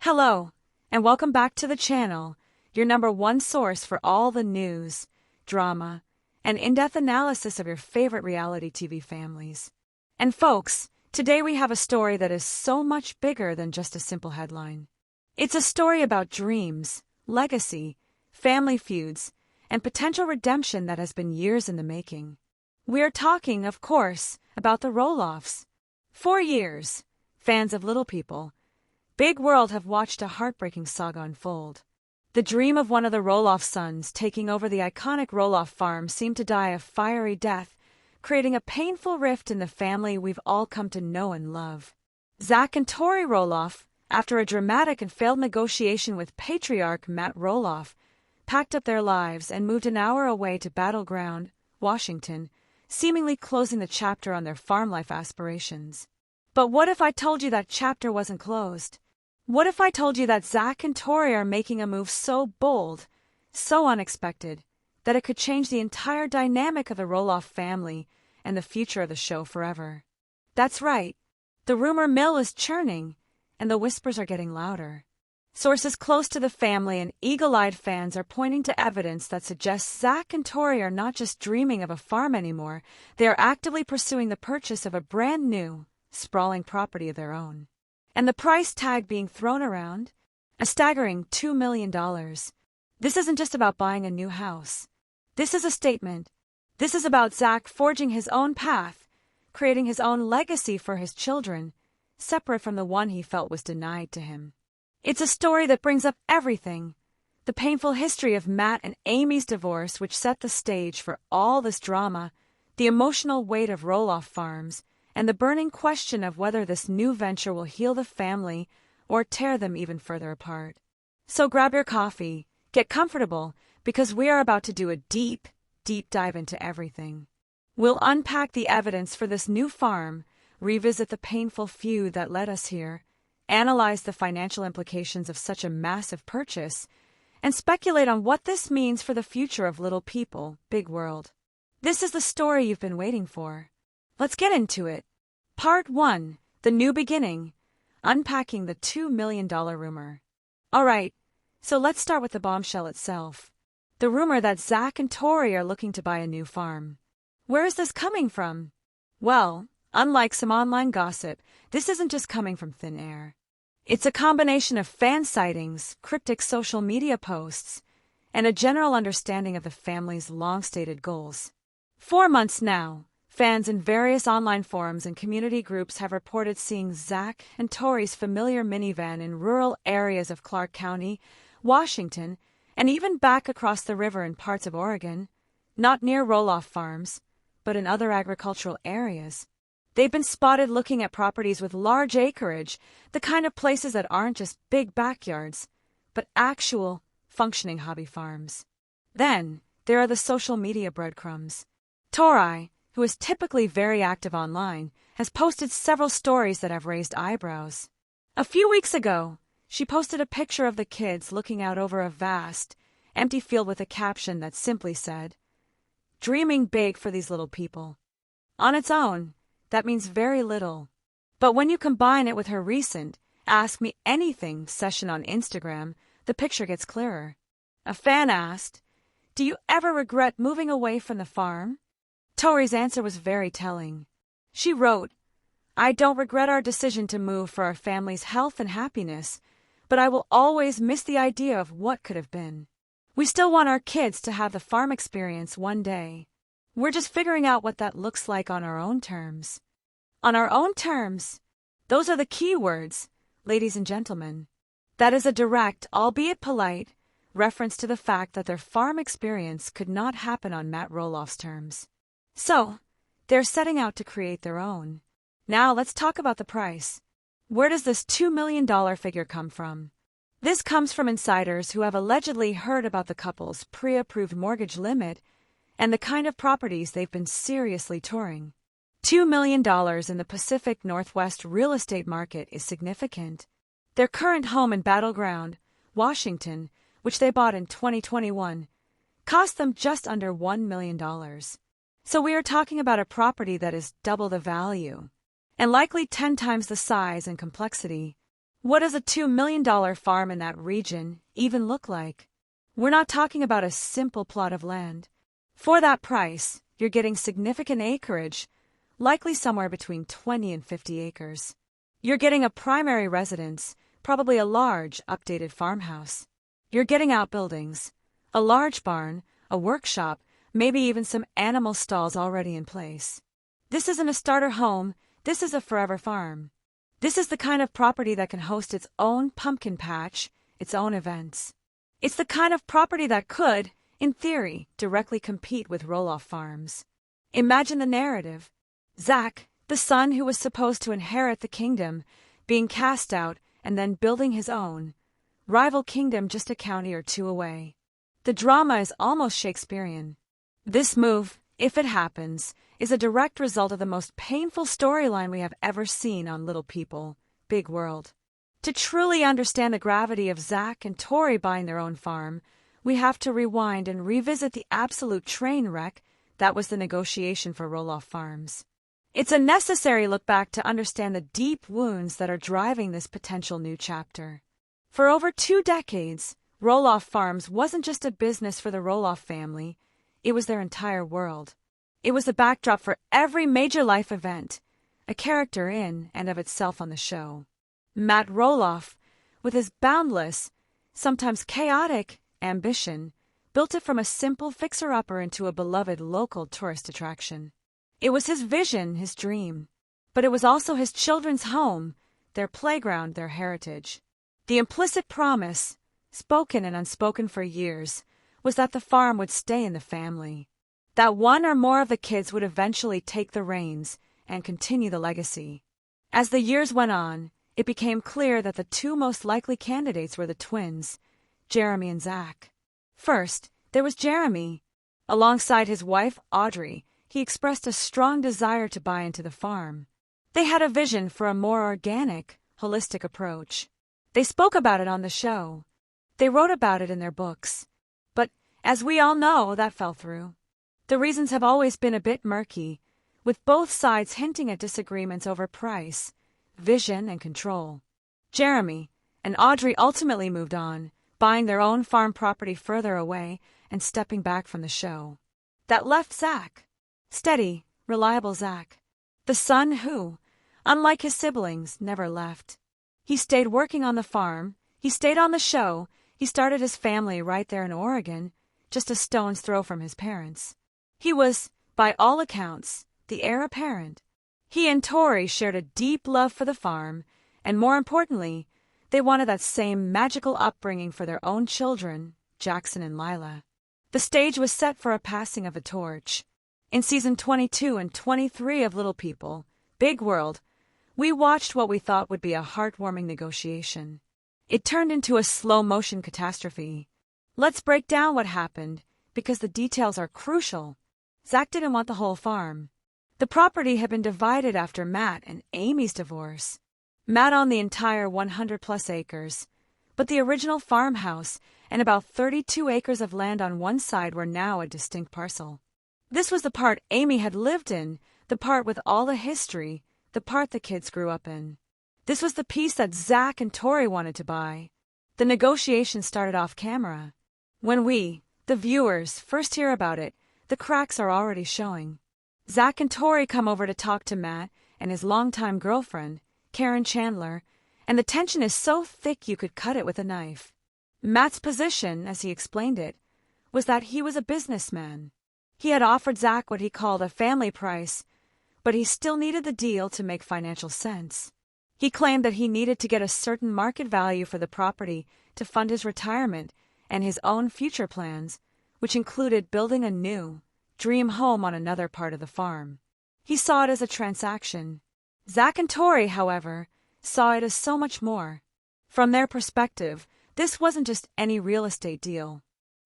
Hello, and welcome back to the channel, your #1 source for all the news, drama, and in-depth analysis of your favorite reality TV families. And folks, today we have a story that is so much bigger than just a simple headline. It's a story about dreams, legacy, family feuds, and potential redemption that has been years in the making. We are talking, of course, about the Roloffs. For years, fans of Little People, Big World have watched a heartbreaking saga unfold. The dream of one of the Roloff sons taking over the iconic Roloff Farms seemed to die a fiery death, creating a painful rift in the family we've all come to know and love. Zach and Tori Roloff, after a dramatic and failed negotiation with patriarch Matt Roloff, packed up their lives and moved an hour away to Battleground, Washington, seemingly closing the chapter on their farm life aspirations. But what if I told you that chapter wasn't closed? What if I told you that Zach and Tori are making a move so bold, so unexpected, that it could change the entire dynamic of the Roloff family and the future of the show forever? That's right. The rumor mill is churning, and the whispers are getting louder. Sources close to the family and eagle-eyed fans are pointing to evidence that suggests Zach and Tori are not just dreaming of a farm anymore, they are actively pursuing the purchase of a brand new, sprawling property of their own. And the price tag being thrown around? A staggering $2 million. This isn't just about buying a new house. This is a statement. This is about Zach forging his own path, creating his own legacy for his children, separate from the one he felt was denied to him. It's a story that brings up everything. The painful history of Matt and Amy's divorce, which set the stage for all this drama, the emotional weight of Roloff Farms, and the burning question of whether this new venture will heal the family or tear them even further apart. So grab your coffee, get comfortable, because we are about to do a deep, deep dive into everything. We'll unpack the evidence for this new farm, revisit the painful feud that led us here, analyze the financial implications of such a massive purchase, and speculate on what this means for the future of Little People, Big World. This is the story you've been waiting for. Let's get into it. Part 1, The New Beginning, unpacking the $2 million rumor. All right, so let's start with the bombshell itself. The rumor that Zach and Tori are looking to buy a new farm. Where is this coming from? Well, unlike some online gossip, this isn't just coming from thin air. It's a combination of fan sightings, cryptic social media posts, and a general understanding of the family's long-stated goals. 4 months now, fans in various online forums and community groups have reported seeing Zach and Tori's familiar minivan in rural areas of Clark County, Washington, and even back across the river in parts of Oregon, not near Roloff Farms, but in other agricultural areas. They've been spotted looking at properties with large acreage, the kind of places that aren't just big backyards, but actual, functioning hobby farms. Then, there are the social media breadcrumbs. Tori, who is typically very active online, has posted several stories that have raised eyebrows. A few weeks ago, she posted a picture of the kids looking out over a vast, empty field with a caption that simply said, "Dreaming big for these little people." On its own, that means very little. But when you combine it with her recent Ask Me Anything session on Instagram, the picture gets clearer. A fan asked, "Do you ever regret moving away from the farm?" Tori's answer was very telling. She wrote, "I don't regret our decision to move for our family's health and happiness, but I will always miss the idea of what could have been. We still want our kids to have the farm experience one day. We're just figuring out what that looks like on our own terms." On our own terms. Those are the key words, ladies and gentlemen. That is a direct, albeit polite, reference to the fact that their farm experience could not happen on Matt Roloff's terms. So, they're setting out to create their own. Now let's talk about the price. Where does this $2 million figure come from? This comes from insiders who have allegedly heard about the couple's pre-approved mortgage limit and the kind of properties they've been seriously touring. $2 million in the Pacific Northwest real estate market is significant. Their current home in Battleground, Washington, which they bought in 2021, cost them just under $1 million. So we are talking about a property that is double the value, and likely 10 times the size and complexity. What does a $2 million farm in that region even look like? We're not talking about a simple plot of land. For that price, you're getting significant acreage, likely somewhere between 20 and 50 acres. You're getting a primary residence, probably a large, updated farmhouse. You're getting outbuildings, a large barn, a workshop, maybe even some animal stalls already in place. This isn't a starter home, this is a forever farm. This is the kind of property that can host its own pumpkin patch, its own events. It's the kind of property that could, in theory, directly compete with Roloff Farms. Imagine the narrative. Zach, the son who was supposed to inherit the kingdom, being cast out and then building his own. Rival kingdom just a county or two away. The drama is almost Shakespearean. This move, if it happens, is a direct result of the most painful storyline we have ever seen on Little People, Big World. To truly understand the gravity of Zach and Tori buying their own farm, we have to rewind and revisit the absolute train wreck that was the negotiation for Roloff Farms. It's a necessary look back to understand the deep wounds that are driving this potential new chapter. For over 2 decades, Roloff Farms wasn't just a business for the Roloff family, it was their entire world. It was the backdrop for every major life event, a character in and of itself on the show. Matt Roloff, with his boundless, sometimes chaotic, ambition, built it from a simple fixer-upper into a beloved local tourist attraction. It was his vision, his dream, but it was also his children's home, their playground, their heritage. The implicit promise, spoken and unspoken for years, was that the farm would stay in the family, that one or more of the kids would eventually take the reins and continue the legacy. As the years went on, it became clear that the 2 most likely candidates were the twins, Jeremy and Zach. First, there was Jeremy. Alongside his wife, Audrey, he expressed a strong desire to buy into the farm. They had a vision for a more organic, holistic approach. They spoke about it on the show. They wrote about it in their books. But, as we all know, that fell through. The reasons have always been a bit murky, with both sides hinting at disagreements over price, vision, and control. Jeremy and Audrey ultimately moved on, buying their own farm property further away and stepping back from the show. That left Zach. Steady, reliable Zach. The son who, unlike his siblings, never left. He stayed working on the farm, he stayed on the show, he started his family right there in Oregon, just a stone's throw from his parents. He was, by all accounts, the heir apparent. He and Tori shared a deep love for the farm, and more importantly, they wanted that same magical upbringing for their own children, Jackson and Lila. The stage was set for a passing of a torch. In season 22 and 23 of Little People, Big World, we watched what we thought would be a heartwarming negotiation. It turned into a slow-motion catastrophe. Let's break down what happened, because the details are crucial. Zach didn't want the whole farm. The property had been divided after Matt and Amy's divorce. Matt owned the entire 100-plus acres, but the original farmhouse and about 32 acres of land on one side were now a distinct parcel. This was the part Amy had lived in, the part with all the history, the part the kids grew up in. This was the piece that Zach and Tori wanted to buy. The negotiation started off camera. When we, the viewers, first hear about it, the cracks are already showing. Zach and Tori come over to talk to Matt and his longtime girlfriend, Karen Chandler, and the tension is so thick you could cut it with a knife. Matt's position, as he explained it, was that he was a businessman. He had offered Zach what he called a family price, but he still needed the deal to make financial sense. He claimed that he needed to get a certain market value for the property to fund his retirement and his own future plans, which included building a new, dream home on another part of the farm. He saw it as a transaction. Zach and Tori, however, saw it as so much more. From their perspective, this wasn't just any real estate deal.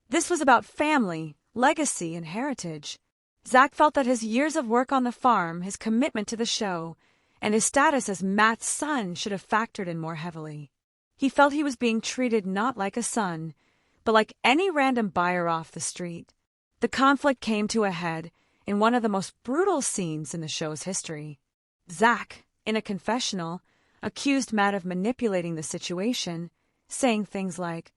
This was about family, legacy, and heritage. Zach felt that his years of work on the farm, his commitment to the show, and his status as Matt's son should have factored in more heavily. He felt he was being treated not like a son, but like any random buyer off the street. The conflict came to a head in one of the most brutal scenes in the show's history. Zach, in a confessional, accused Matt of manipulating the situation, saying things like,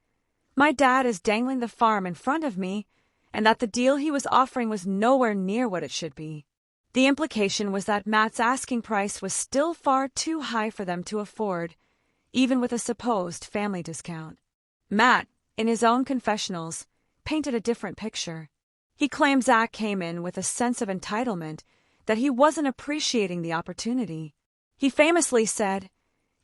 "My dad is dangling the farm in front of me," and that the deal he was offering was nowhere near what it should be. The implication was that Matt's asking price was still far too high for them to afford, even with a supposed family discount. Matt, in his own confessionals, painted a different picture. He claimed Zach came in with a sense of entitlement, that he wasn't appreciating the opportunity. He famously said,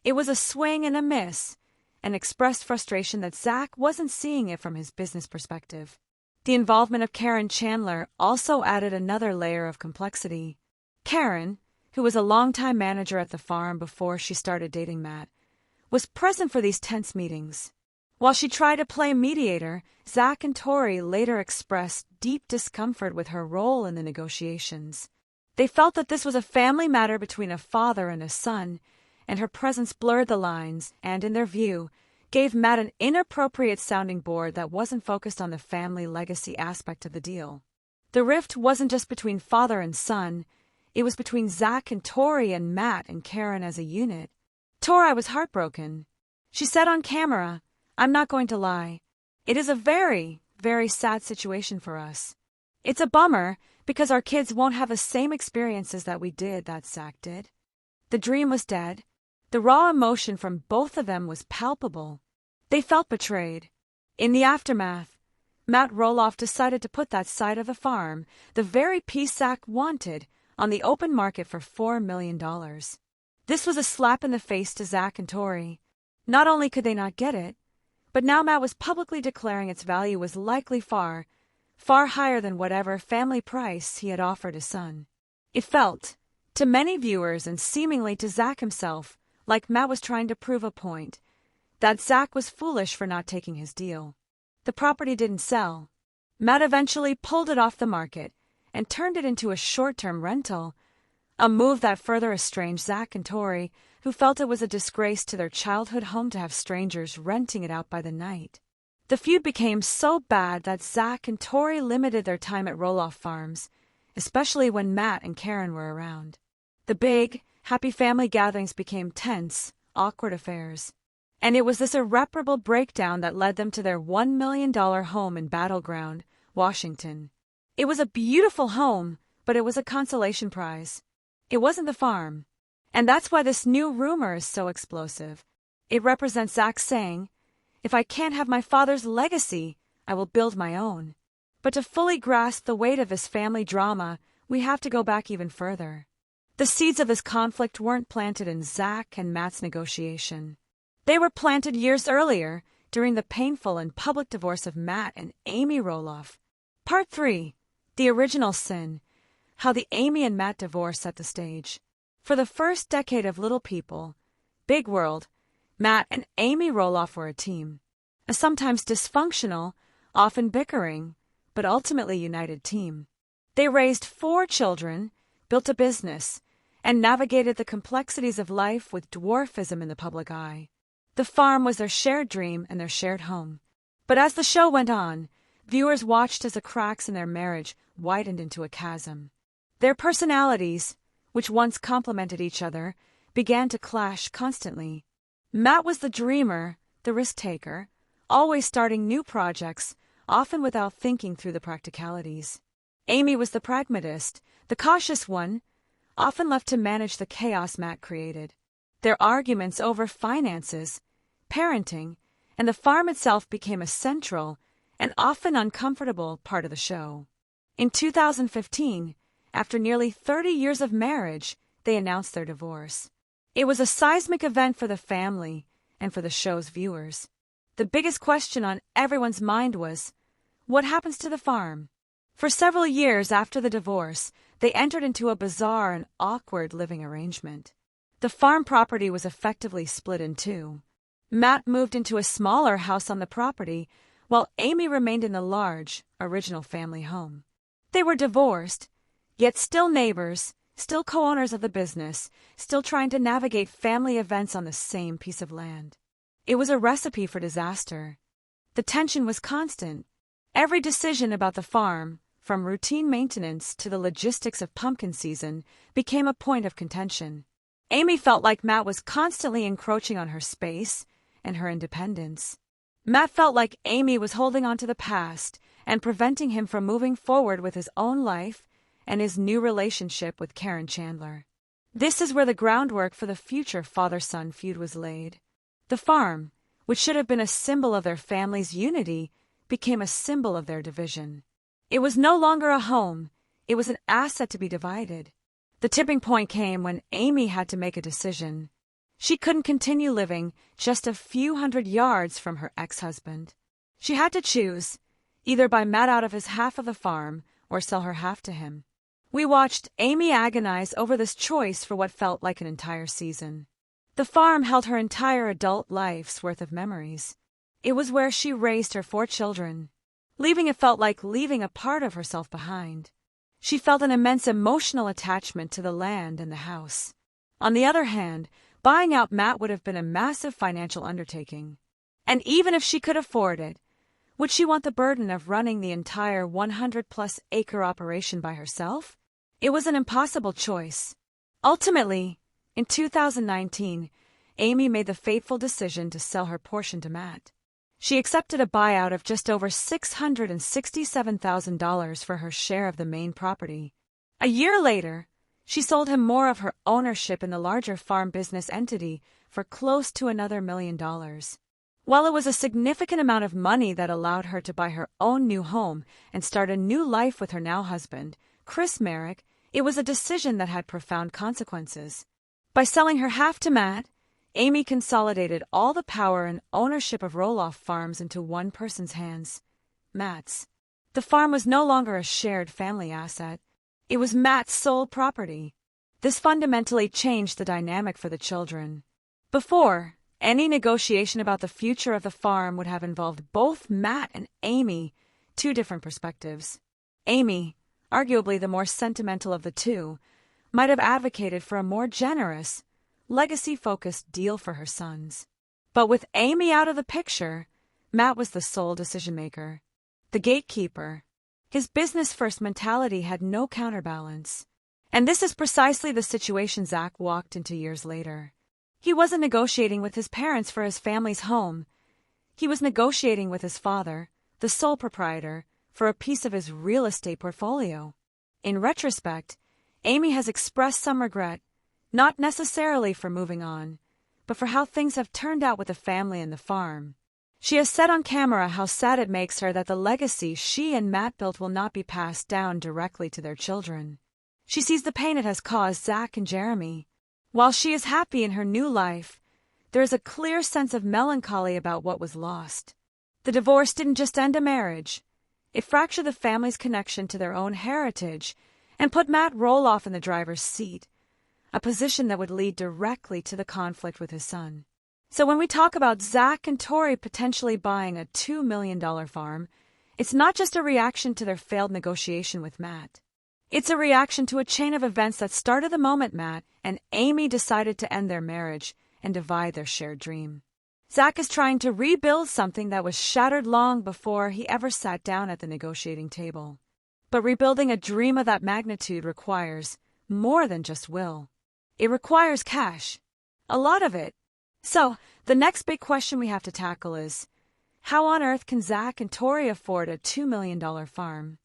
"It was a swing and a miss," and expressed frustration that Zach wasn't seeing it from his business perspective. The involvement of Karen Chandler also added another layer of complexity. Karen, who was a longtime manager at the farm before she started dating Matt, was present for these tense meetings. While she tried to play mediator, Zach and Tori later expressed deep discomfort with her role in the negotiations. They felt that this was a family matter between a father and a son, and her presence blurred the lines and, in their view, gave Matt an inappropriate sounding board that wasn't focused on the family legacy aspect of the deal. The rift wasn't just between father and son, it was between Zach and Tori and Matt and Karen as a unit. Tori was heartbroken. She said on camera, "I'm not going to lie. It is a very, very sad situation for us. It's a bummer because our kids won't have the same experiences that we did, that Zach did." The dream was dead. The raw emotion from both of them was palpable. They felt betrayed. In the aftermath, Matt Roloff decided to put that side of the farm, the very piece Zach wanted, on the open market for $4 million. This was a slap in the face to Zach and Tori. Not only could they not get it, but now Matt was publicly declaring its value was likely far, far higher than whatever family price he had offered his son. It felt, to many viewers and seemingly to Zach himself, like Matt was trying to prove a point, that Zach was foolish for not taking his deal. The property didn't sell. Matt eventually pulled it off the market and turned it into a short-term rental, a move that further estranged Zach and Tori, who felt it was a disgrace to their childhood home to have strangers renting it out by the night. The feud became so bad that Zach and Tori limited their time at Roloff Farms, especially when Matt and Karen were around. The big, happy family gatherings became tense, awkward affairs. And it was this irreparable breakdown that led them to their $1 million home in Battleground, Washington. It was a beautiful home, but it was a consolation prize. It wasn't the farm. And that's why this new rumor is so explosive. It represents Zach saying, "If I can't have my father's legacy, I will build my own." But to fully grasp the weight of this family drama, we have to go back even further. The seeds of this conflict weren't planted in Zach and Matt's negotiation. They were planted years earlier, during the painful and public divorce of Matt and Amy Roloff. Part 3. The Original Sin. How the Amy and Matt divorce set the stage. For the first decade of Little People, Big World, Matt and Amy Roloff were a team. A sometimes dysfunctional, often bickering, but ultimately united team. They raised 4 children, built a business, and navigated the complexities of life with dwarfism in the public eye. The farm was their shared dream and their shared home. But as the show went on, viewers watched as the cracks in their marriage widened into a chasm. Their personalities, which once complemented each other, began to clash constantly. Matt was the dreamer, the risk-taker, always starting new projects, often without thinking through the practicalities. Amy was the pragmatist, the cautious one, often left to manage the chaos Matt created. Their arguments over finances, parenting, and the farm itself became a central and often uncomfortable part of the show. In 2015, after nearly 30 years of marriage, they announced their divorce. It was a seismic event for the family and for the show's viewers. The biggest question on everyone's mind was, what happens to the farm? For several years after the divorce, they entered into a bizarre and awkward living arrangement. The farm property was effectively split in two. Matt moved into a smaller house on the property, while Amy remained in the large, original family home. They were divorced, yet still neighbors, still co-owners of the business, still trying to navigate family events on the same piece of land. It was a recipe for disaster. The tension was constant. Every decision about the farm, from routine maintenance to the logistics of pumpkin season, became a point of contention. Amy felt like Matt was constantly encroaching on her space and her independence. Matt felt like Amy was holding on to the past and preventing him from moving forward with his own life and his new relationship with Karen Chandler. This is where the groundwork for the future father-son feud was laid. The farm, which should have been a symbol of their family's unity, became a symbol of their division. It was no longer a home, it was an asset to be divided. The tipping point came when Amy had to make a decision. She couldn't continue living just a few hundred yards from her ex-husband. She had to choose, either buy Matt out of his half of the farm or sell her half to him. We watched Amy agonize over this choice for what felt like an entire season. The farm held her entire adult life's worth of memories. It was where she raised her 4 children. Leaving it felt like leaving a part of herself behind. She felt an immense emotional attachment to the land and the house. On the other hand, buying out Matt would have been a massive financial undertaking. And even if she could afford it, would she want the burden of running the entire 100-plus acre operation by herself? It was an impossible choice. Ultimately, in 2019, Amy made the fateful decision to sell her portion to Matt. She accepted a buyout of just over $667,000 for her share of the main property. A year later, she sold him more of her ownership in the larger farm business entity for close to another $1 million. While it was a significant amount of money that allowed her to buy her own new home and start a new life with her now husband, Chris Merrick, it was a decision that had profound consequences. By selling her half to Matt, Amy consolidated all the power and ownership of Roloff Farms into one person's hands, Matt's. The farm was no longer a shared family asset. It was Matt's sole property. This fundamentally changed the dynamic for the children. Before, any negotiation about the future of the farm would have involved both Matt and Amy, 2 different perspectives. Amy, arguably the more sentimental of the two, might have advocated for a more generous, legacy-focused deal for her sons. But with Amy out of the picture, Matt was the sole decision-maker, the gatekeeper. His business-first mentality had no counterbalance. And this is precisely the situation Zach walked into years later. He wasn't negotiating with his parents for his family's home. He was negotiating with his father, the sole proprietor, for a piece of his real estate portfolio. In retrospect, Amy has expressed some regret, not necessarily for moving on, but for how things have turned out with the family and the farm. She has said on camera how sad it makes her that the legacy she and Matt built will not be passed down directly to their children. She sees the pain it has caused Zach and Jeremy. While she is happy in her new life, there is a clear sense of melancholy about what was lost. The divorce didn't just end a marriage. It fractured the family's connection to their own heritage and put Matt Roloff in the driver's seat, a position that would lead directly to the conflict with his son. So when we talk about Zach and Tori potentially buying a $2 million farm, it's not just a reaction to their failed negotiation with Matt. It's a reaction to a chain of events that started the moment Matt and Amy decided to end their marriage and divide their shared dream. Zach is trying to rebuild something that was shattered long before he ever sat down at the negotiating table. But rebuilding a dream of that magnitude requires more than just will. It requires cash. A lot of it. So, the next big question we have to tackle is, how on earth can Zach and Tori afford a $2 million farm?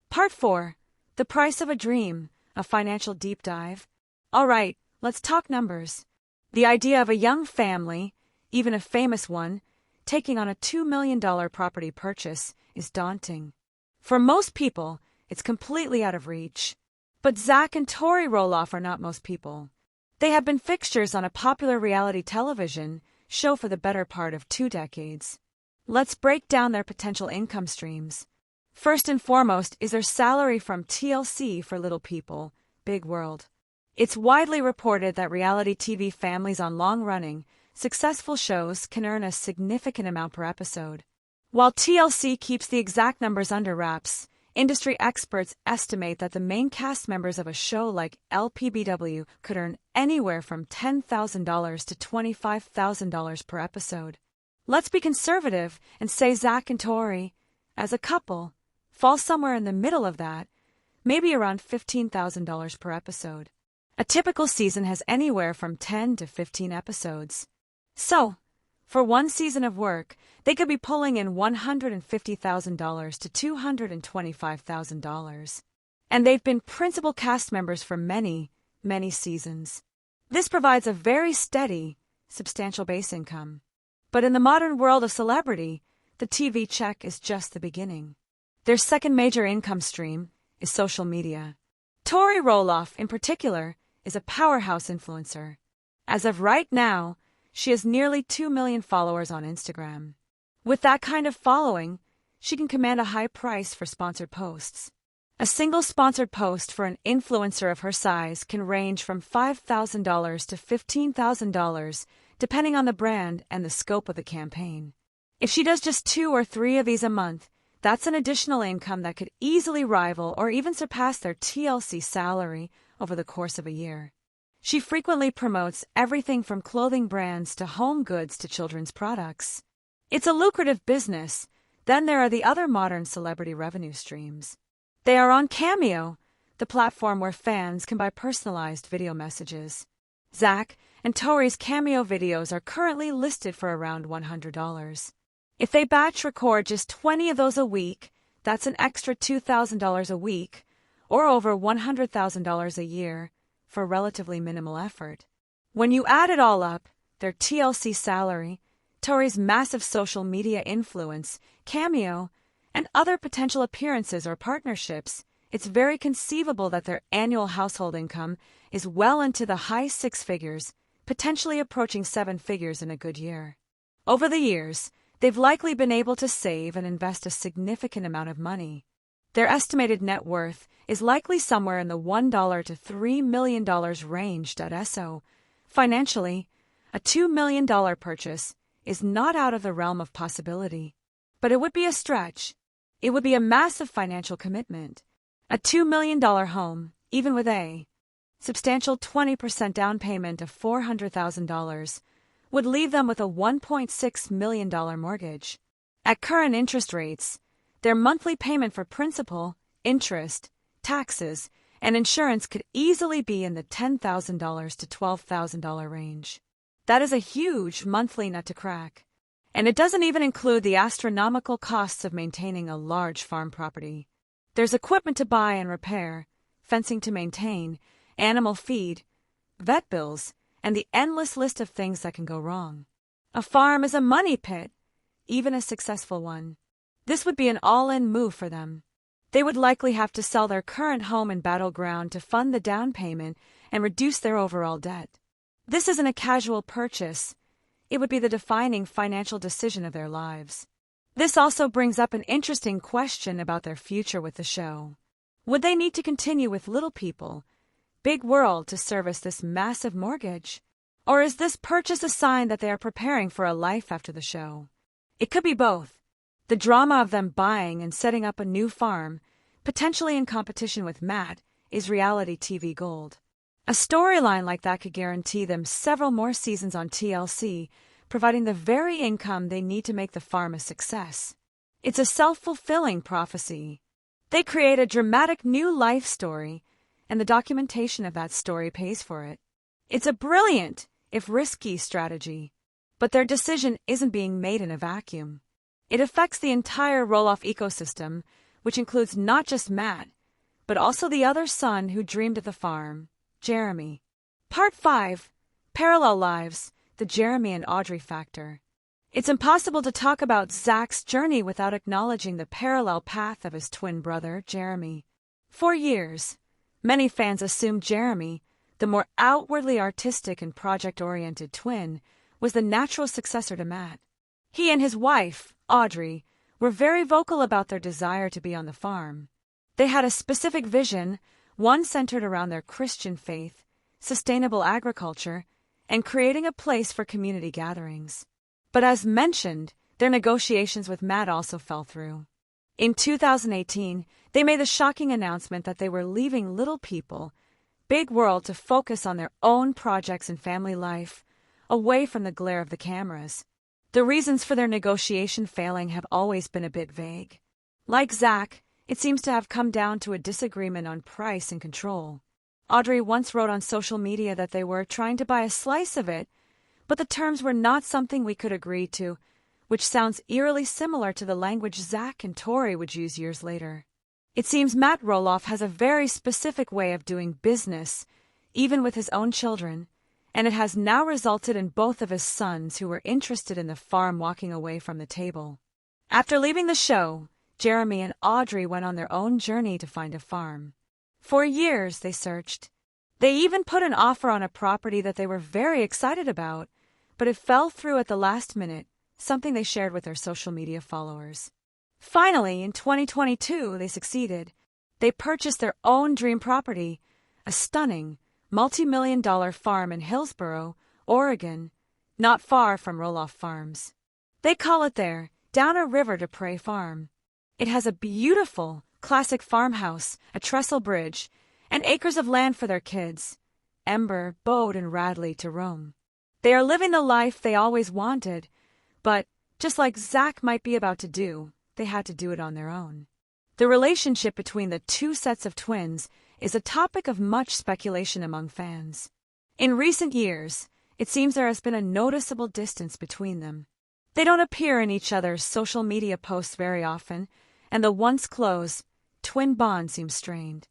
Part 4. The price of a dream, a financial deep dive. All right, let's talk numbers. The idea of a young family, even a famous one, taking on a $2 million property purchase is daunting. For most people, it's completely out of reach. But Zach and Tori Roloff are not most people. They have been fixtures on a popular reality television show for the better part of 2 decades. Let's break down their potential income streams. First and foremost is their salary from TLC for Little People, Big World. It's widely reported that reality TV families on long-running, successful shows can earn a significant amount per episode. While TLC keeps the exact numbers under wraps, industry experts estimate that the main cast members of a show like LPBW could earn anywhere from $10,000 to $25,000 per episode. Let's be conservative and say Zach and Tori, as a couple, fall somewhere in the middle of that, maybe around $15,000 per episode. A typical season has anywhere from 10 to 15 episodes. So, for one season of work, they could be pulling in $150,000 to $225,000. And they've been principal cast members for many, many seasons. This provides a very steady, substantial base income. But in the modern world of celebrity, the TV check is just the beginning. Their second major income stream is social media. Tori Roloff, in particular, is a powerhouse influencer. As of right now, she has nearly 2 million followers on Instagram. With that kind of following, she can command a high price for sponsored posts. A single sponsored post for an influencer of her size can range from $5,000 to $15,000, depending on the brand and the scope of the campaign. If she does just 2 or 3 of these a month, that's an additional income that could easily rival or even surpass their TLC salary over the course of a year. She frequently promotes everything from clothing brands to home goods to children's products. It's a lucrative business. Then there are the other modern celebrity revenue streams. They are on Cameo, the platform where fans can buy personalized video messages. Zach and Tori's Cameo videos are currently listed for around $100. If they batch record just 20 of those a week, that's an extra $2,000 a week, or over $100,000 a year, for relatively minimal effort. When you add it all up, their TLC salary, Tori's massive social media influence, Cameo, and other potential appearances or partnerships, it's very conceivable that their annual household income is well into the high 6 figures, potentially approaching 7 figures in a good year. Over the years, they've likely been able to save and invest a significant amount of money. Their estimated net worth is likely somewhere in the $1 to $3 million range. So, financially, a $2 million purchase is not out of the realm of possibility. But it would be a stretch. It would be a massive financial commitment. A $2 million home, even with a substantial 20% down payment of $400,000, would leave them with a $1.6 million mortgage. At current interest rates, their monthly payment for principal, interest, taxes, and insurance could easily be in the $10,000 to $12,000 range. That is a huge monthly nut to crack. And it doesn't even include the astronomical costs of maintaining a large farm property. There's equipment to buy and repair, fencing to maintain, animal feed, vet bills, and the endless list of things that can go wrong. A farm is a money pit, even a successful one. This would be an all-in move for them. They would likely have to sell their current home and battleground to fund the down payment and reduce their overall debt. This isn't a casual purchase. It would be the defining financial decision of their lives. This also brings up an interesting question about their future with the show. Would they need to continue with Little People, Big World to service this massive mortgage? Or is this purchase a sign that they are preparing for a life after the show? It could be both. The drama of them buying and setting up a new farm, potentially in competition with Matt, is reality TV gold. A storyline like that could guarantee them several more seasons on TLC, providing the very income they need to make the farm a success. It's a self-fulfilling prophecy. They create a dramatic new life story, and the documentation of that story pays for it. It's a brilliant, if risky, strategy. But their decision isn't being made in a vacuum. It affects the entire Roloff ecosystem, which includes not just Matt, but also the other son who dreamed of the farm, Jeremy. Part 5. Parallel Lives, the Jeremy and Audrey Factor. It's impossible to talk about Zach's journey without acknowledging the parallel path of his twin brother, Jeremy. For years, many fans assumed Jeremy, the more outwardly artistic and project-oriented twin, was the natural successor to Matt. He and his wife, Audrey, were very vocal about their desire to be on the farm. They had a specific vision, one centered around their Christian faith, sustainable agriculture, and creating a place for community gatherings. But as mentioned, their negotiations with Matt also fell through. In 2018, they made the shocking announcement that they were leaving Little People, Big World to focus on their own projects and family life, away from the glare of the cameras. The reasons for their negotiation failing have always been a bit vague. Like Zach, it seems to have come down to a disagreement on price and control. Audrey once wrote on social media that they were trying to buy a slice of it, but the terms were not something we could agree to, which sounds eerily similar to the language Zach and Tori would use years later. It seems Matt Roloff has a very specific way of doing business, even with his own children, and it has now resulted in both of his sons who were interested in the farm walking away from the table. After leaving the show, Jeremy and Audrey went on their own journey to find a farm. For years they searched. They even put an offer on a property that they were very excited about, but it fell through at the last minute, something they shared with their social media followers. Finally, in 2022, they succeeded. They purchased their own dream property, a stunning, multi-million-dollar farm in Hillsboro, Oregon, not far from Roloff Farms. They call it their Down a River to Pray farm. It has a beautiful, classic farmhouse, a trestle bridge, and acres of land for their kids, Ember, Bode, and Radley, to roam. They are living the life they always wanted, but, just like Zach might be about to do, they had to do it on their own. The relationship between the two sets of twins is a topic of much speculation among fans. In recent years, it seems there has been a noticeable distance between them. They don't appear in each other's social media posts very often, and the once close, twin bond seems strained.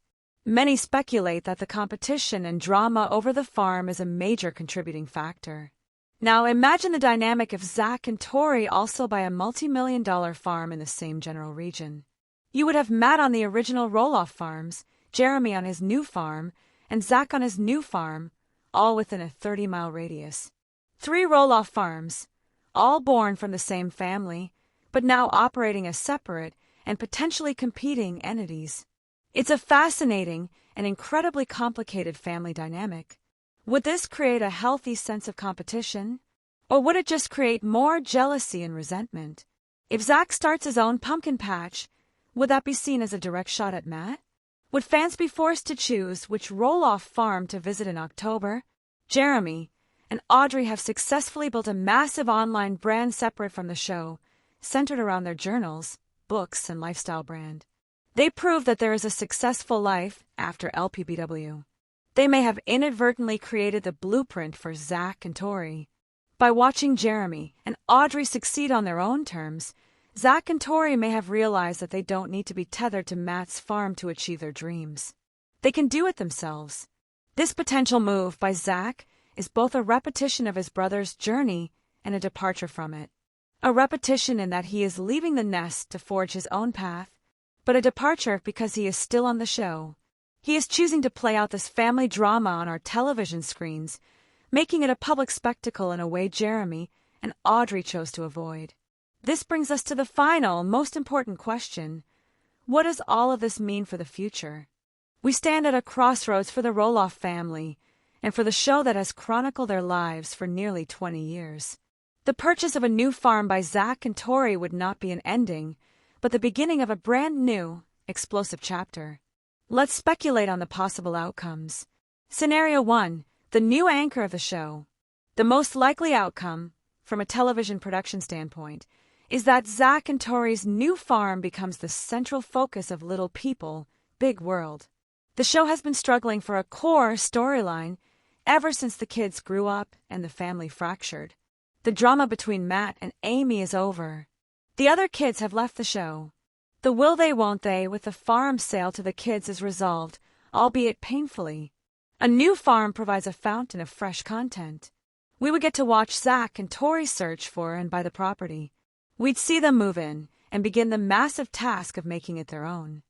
Many speculate that the competition and drama over the farm is a major contributing factor. Now imagine the dynamic if Zach and Tori also buy a multi-million-dollar farm in the same general region. You would have Matt on the original Roloff Farms, Jeremy on his new farm, and Zach on his new farm, all within a 30-mile radius. 3 Roloff Farms, all born from the same family, but now operating as separate and potentially competing entities. It's a fascinating and incredibly complicated family dynamic. Would this create a healthy sense of competition? Or would it just create more jealousy and resentment? If Zach starts his own pumpkin patch, would that be seen as a direct shot at Matt? Would fans be forced to choose which Roloff farm to visit in October? Jeremy and Audrey have successfully built a massive online brand separate from the show, centered around their journals, books, and lifestyle brand. They prove that there is a successful life after LPBW. They may have inadvertently created the blueprint for Zach and Tori. By watching Jeremy and Audrey succeed on their own terms, Zach and Tori may have realized that they don't need to be tethered to Matt's farm to achieve their dreams. They can do it themselves. This potential move by Zach is both a repetition of his brother's journey and a departure from it. A repetition in that he is leaving the nest to forge his own path, but a departure because he is still on the show. He is choosing to play out this family drama on our television screens, making it a public spectacle in a way Jeremy and Audrey chose to avoid. This brings us to the final, most important question. What does all of this mean for the future? We stand at a crossroads for the Roloff family, and for the show that has chronicled their lives for nearly 20 years. The purchase of a new farm by Zach and Tori would not be an ending, but the beginning of a brand new, explosive chapter. Let's speculate on the possible outcomes. Scenario 1, the new anchor of the show. The most likely outcome, from a television production standpoint, is that Zach and Tori's new farm becomes the central focus of Little People, Big World. The show has been struggling for a core storyline ever since the kids grew up and the family fractured. The drama between Matt and Amy is over. The other kids have left the show. The will they won't they with the farm sale to the kids is resolved, albeit painfully. A new farm provides a fountain of fresh content. We would get to watch Zach and Tori search for and buy the property. We'd see them move in and begin the massive task of making it their own.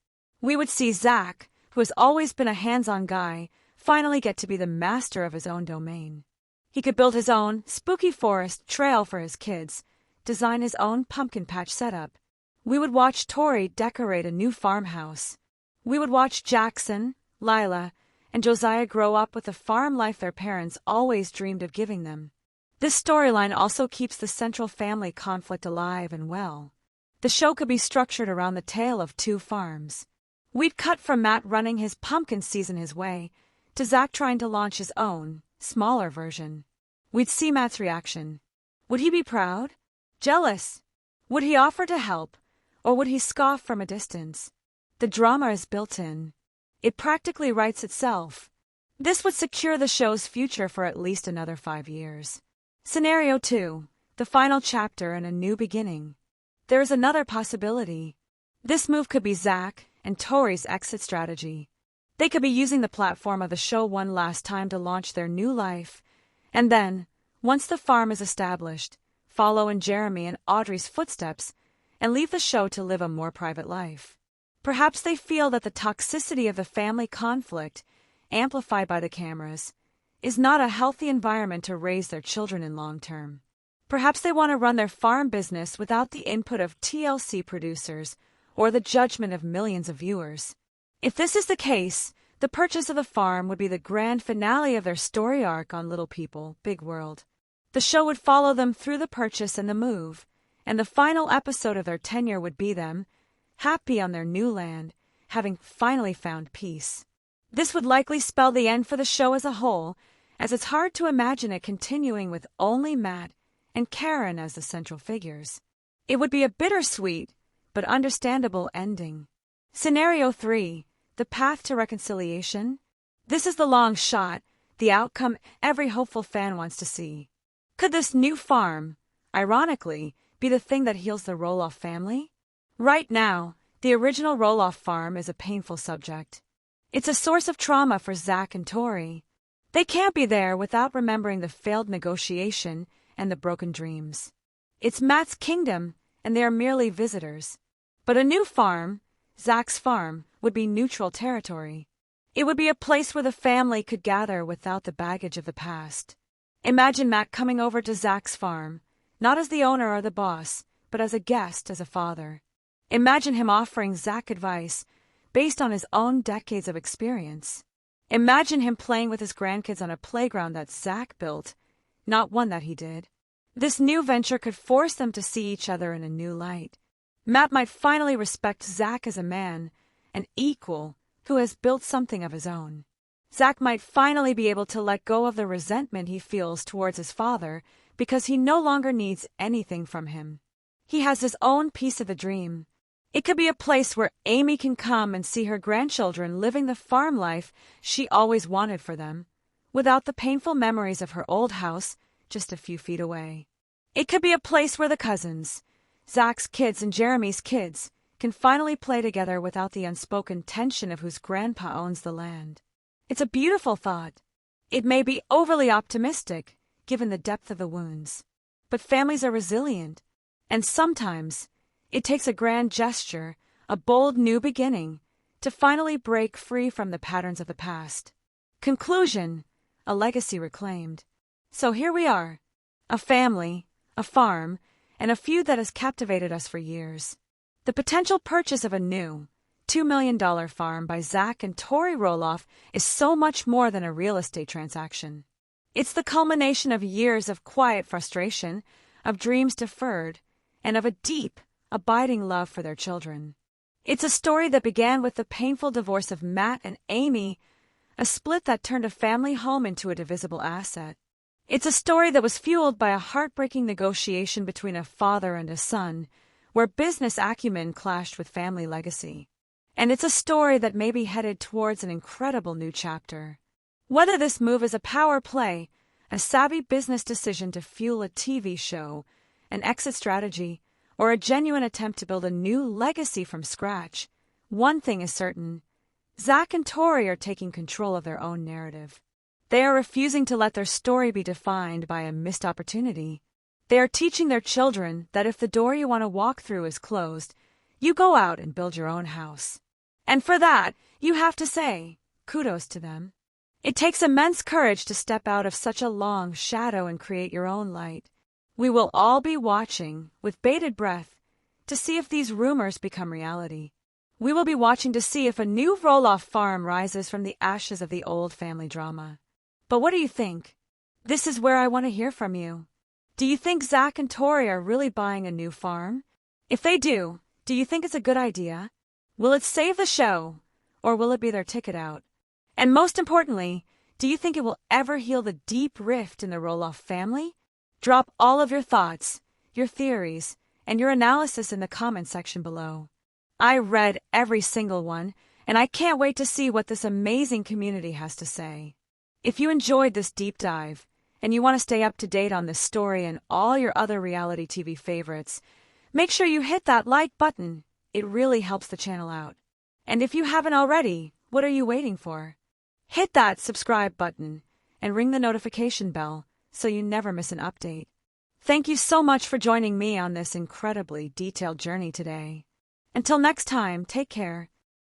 We would see Zach, who has always been a hands-on guy, finally get to be the master of his own domain. He could build his own spooky forest trail for his kids, design his own pumpkin patch setup. We would watch Tori decorate a new farmhouse. We would watch Jackson, Lila, and Josiah grow up with the farm life their parents always dreamed of giving them. This storyline also keeps the central family conflict alive and well. The show could be structured around the tale of 2 farms. We'd cut from Matt running his pumpkin season his way, to Zach trying to launch his own, smaller version. We'd see Matt's reaction. Would he be proud? Jealous? Would he offer to help? Or would he scoff from a distance? The drama is built in. It practically writes itself. This would secure the show's future for at least another 5 years. Scenario 2. The final chapter and a new beginning. There is another possibility. This move could be Zach and Tori's exit strategy. They could be using the platform of the show one last time to launch their new life, and then, once the farm is established, follow in Jeremy and Audrey's footsteps and leave the show to live a more private life. Perhaps they feel that the toxicity of the family conflict, amplified by the cameras, is not a healthy environment to raise their children in long term. Perhaps they want to run their farm business without the input of TLC producers or the judgment of millions of viewers. If this is the case, the purchase of the farm would be the grand finale of their story arc on Little People, Big World. The show would follow them through the purchase and the move, and the final episode of their tenure would be them, happy on their new land, having finally found peace. This would likely spell the end for the show as a whole, as it's hard to imagine it continuing with only Matt and Karen as the central figures. It would be a bittersweet, but understandable ending. Scenario 3. The path to reconciliation. This is the long shot, the outcome every hopeful fan wants to see. Could this new farm, ironically, be the thing that heals the Roloff family? Right now, the original Roloff farm is a painful subject. It's a source of trauma for Zach and Tori. They can't be there without remembering the failed negotiation and the broken dreams. It's Matt's kingdom, and they are merely visitors. But a new farm, Zach's farm, would be neutral territory. It would be a place where the family could gather without the baggage of the past. Imagine Matt coming over to Zach's farm, not as the owner or the boss, but as a guest, as a father. Imagine him offering Zach advice based on his own decades of experience. Imagine him playing with his grandkids on a playground that Zach built, not one that he did. This new venture could force them to see each other in a new light. Matt might finally respect Zach as a man, an equal, who has built something of his own. Zach might finally be able to let go of the resentment he feels towards his father because he no longer needs anything from him. He has his own piece of the dream. It could be a place where Amy can come and see her grandchildren living the farm life she always wanted for them, without the painful memories of her old house just a few feet away. It could be a place where the cousins, Zach's kids and Jeremy's kids, can finally play together without the unspoken tension of whose grandpa owns the land. It's a beautiful thought. It may be overly optimistic, given the depth of the wounds. But families are resilient, and sometimes it takes a grand gesture, a bold new beginning, to finally break free from the patterns of the past. Conclusion: a legacy reclaimed. So here we are, a family, a farm, and a feud that has captivated us for years. The potential purchase of a new $2 million farm by Zach and Tori Roloff is so much more than a real estate transaction. It's the culmination of years of quiet frustration, of dreams deferred, and of a deep, abiding love for their children. It's a story that began with the painful divorce of Matt and Amy, a split that turned a family home into a divisible asset. It's a story that was fueled by a heartbreaking negotiation between a father and a son, where business acumen clashed with family legacy. And it's a story that may be headed towards an incredible new chapter. Whether this move is a power play, a savvy business decision to fuel a TV show, an exit strategy, or a genuine attempt to build a new legacy from scratch, one thing is certain: Zach and Tori are taking control of their own narrative. They are refusing to let their story be defined by a missed opportunity. They are teaching their children that if the door you want to walk through is closed, you go out and build your own house. And for that, you have to say, kudos to them. It takes immense courage to step out of such a long shadow and create your own light. We will all be watching, with bated breath, to see if these rumors become reality. We will be watching to see if a new Roloff farm rises from the ashes of the old family drama. But what do you think? This is where I want to hear from you. Do you think Zach and Tori are really buying a new farm? If they do you think it's a good idea? Will it save the show, or will it be their ticket out? And most importantly, do you think it will ever heal the deep rift in the Roloff family? Drop all of your thoughts, your theories, and your analysis in the comment section below. I read every single one, and I can't wait to see what this amazing community has to say. If you enjoyed this deep dive, and you want to stay up to date on this story and all your other reality TV favorites, make sure you hit that like button. It really helps the channel out. And if you haven't already, what are you waiting for? Hit that subscribe button and ring the notification bell so you never miss an update. Thank you so much for joining me on this incredibly detailed journey today. Until next time, take care